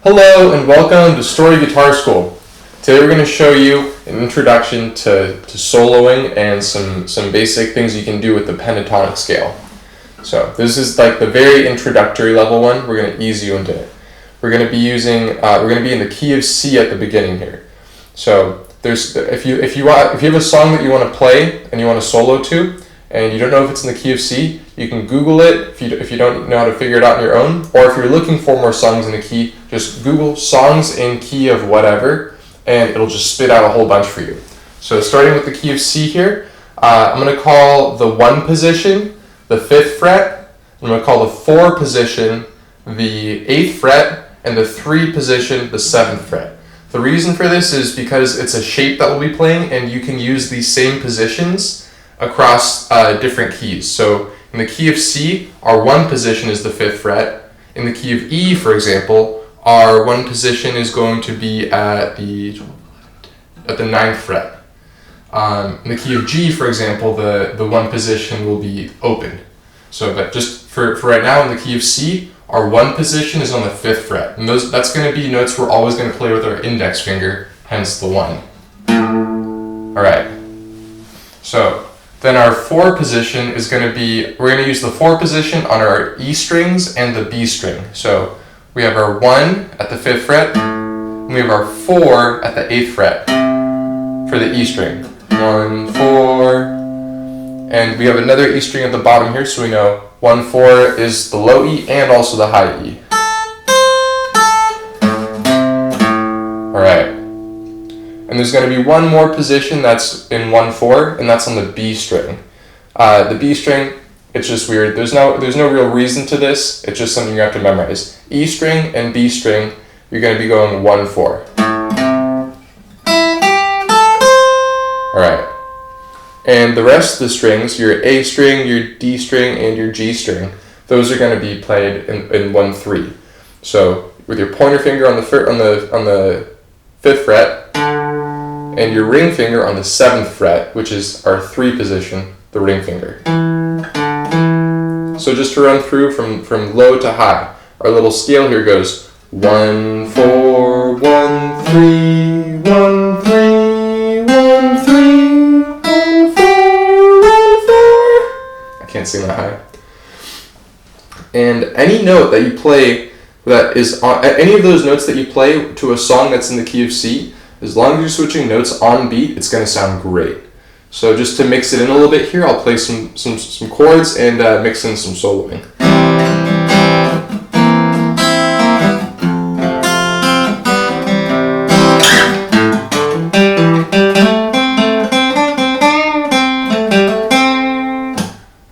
Hello and welcome to Story Guitar School. Today we're going to show you an introduction to soloing and some basic things you can do with the pentatonic scale. So this is like the very introductory level one. We're going to ease you into it. We're going to be in the key of C at the beginning here. So if you have a song that you want to play and you want to solo to, and you don't know if it's in the key of C, you can Google it if you don't know how to figure it out on your own. Or if you're looking for more songs in the key, just Google songs in key of whatever, and it'll just spit out a whole bunch for you. So starting with the key of C here, I'm going to call the 1 position the 5th fret, I'm going to call the 4 position the 8th fret, and the 3 position the 7th fret. The reason for this is because it's a shape that we'll be playing, and you can use these same positions across different keys. So in the key of C, our 1 position is the 5th fret. In the key of E, for example, our 1 position is going to be at the 9th fret. In the key of G, for example, the 1 position will be open. So but just for right now, in the key of C, our 1 position is on the 5th fret. And that's going to be notes we're always going to play with our index finger, hence the 1. Alright, so then our 4 position is going to be, we're going to use the 4 position on our E strings and the B string. So we have our 1 at the 5th fret, and we have our 4 at the 8th fret for the E string. 1, 4, and we have another E string at the bottom here, so we know 1, 4 is the low E and also the high E. Alright. And there's going to be one more position that's in 1, 4, and that's on the B string. The B string, it's just weird. There's no real reason to this. It's just something you have to memorize. E string and B string, you're going to be going 1, 4. Alright. And the rest of the strings, your A string, your D string, and your G string, those are going to be played in 1, 3. So with your pointer finger on the 5th fret, and your ring finger on the 7th fret, which is our 3 position, the ring finger. So just to run through from low to high, our little scale here goes 1, 4, 1, 3, 1, 3, 1, 3, 1, 4, 1, 4. I can't sing that high. And any note that you play that is on, any of those notes that you play to a song that's in the key of C, as long as you're switching notes on beat, it's going to sound great. So just to mix it in a little bit here, I'll play some chords and mix in some soloing.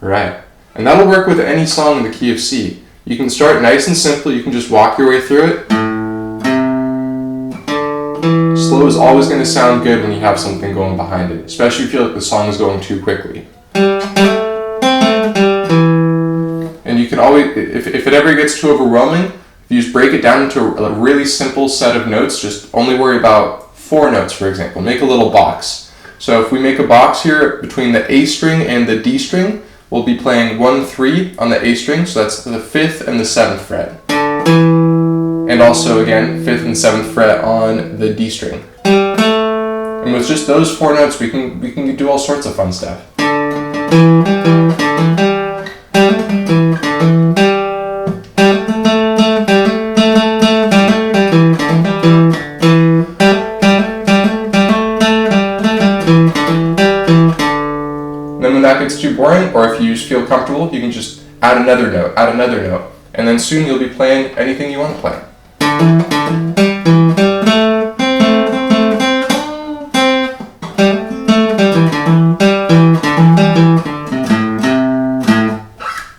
Alright, and that'll work with any song in the key of C. You can start nice and simple, you can just walk your way through it. Slow is always going to sound good when you have something going behind it, especially if you feel like the song is going too quickly. And you can always, if it ever gets too overwhelming, if you just break it down into a really simple set of notes, just only worry about 4 notes, for example. Make a little box. So if we make a box here between the A string and the D string, we'll be playing 1, 3 on the A string, so that's the 5th and the 7th fret. And also, again, 5th and 7th fret on the D string. And with just those 4 notes, we can do all sorts of fun stuff. Then when that gets too boring, or if you just feel comfortable, you can just add another note, and then soon you'll be playing anything you want to play.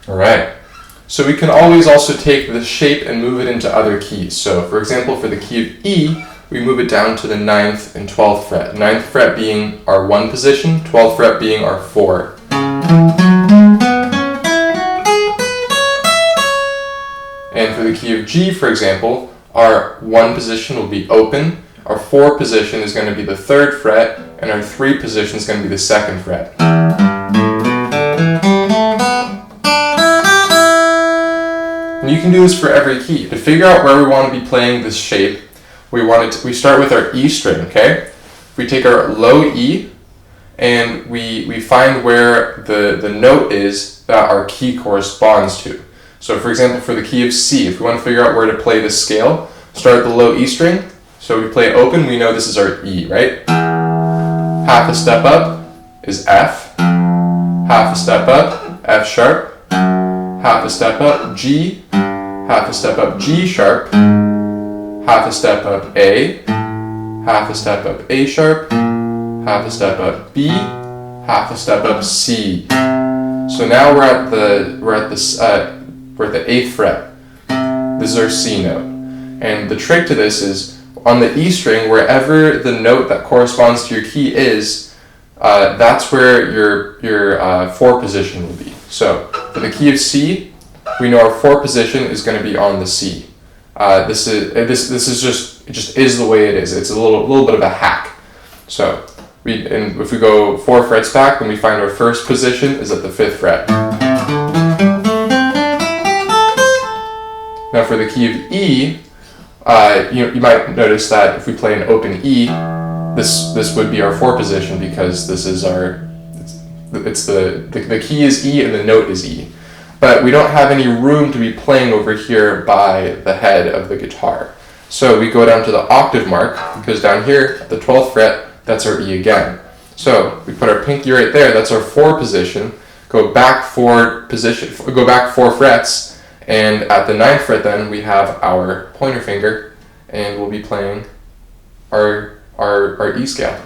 Alright, so we can always also take the shape and move it into other keys. So for example, for the key of E, we move it down to the 9th and 12th fret. 9th fret being our 1 position, 12th fret being our 4. And for the key of G, for example, our 1 position will be open, our 4 position is going to be the 3rd fret, and our 3 position is going to be the 2nd fret. And you can do this for every key. To figure out where we want to be playing this shape, we start with our E string, okay? We take our low E and we find where the note is that our key corresponds to. So for example, for the key of C, if we want to figure out where to play this scale, start at the low E string. So we play open, we know this is our E, right? Half a step up is F. Half a step up, F sharp. Half a step up, G. Half a step up, G sharp. Half a step up, A. Half a step up, A sharp. Half a step up, B. Half a step up, C. So now we're at the 8th fret. This is our C note. And the trick to this is on the E string, wherever the note that corresponds to your key is, that's where your 4 position will be. So for the key of C, we know our 4 position is going to be on the C. This is just is the way it is. It's a little bit of a hack. So if we go 4 frets back, then we find our first position is at the 5th fret. Now for the key of E, you might notice that if we play an open E, this would be our 4 position because this is the key is E and the note is E. But we don't have any room to be playing over here by the head of the guitar. So we go down to the octave mark, because down here at the 12th fret, that's our E again. So we put our pinky right there, that's our 4 position, go back 4 frets, and at the 9th fret then we have our pointer finger, and we'll be playing our E scale.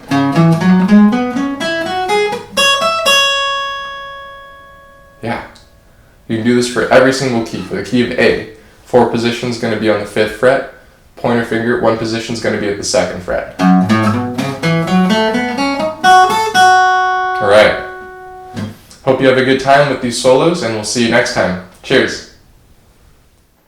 Yeah. You can do this for every single key. For the key of A, 4 position is going to be on the 5th fret, pointer finger, 1 position is going to be at the 2nd fret. Alright. Hope you have a good time with these solos, and we'll see you next time. Cheers!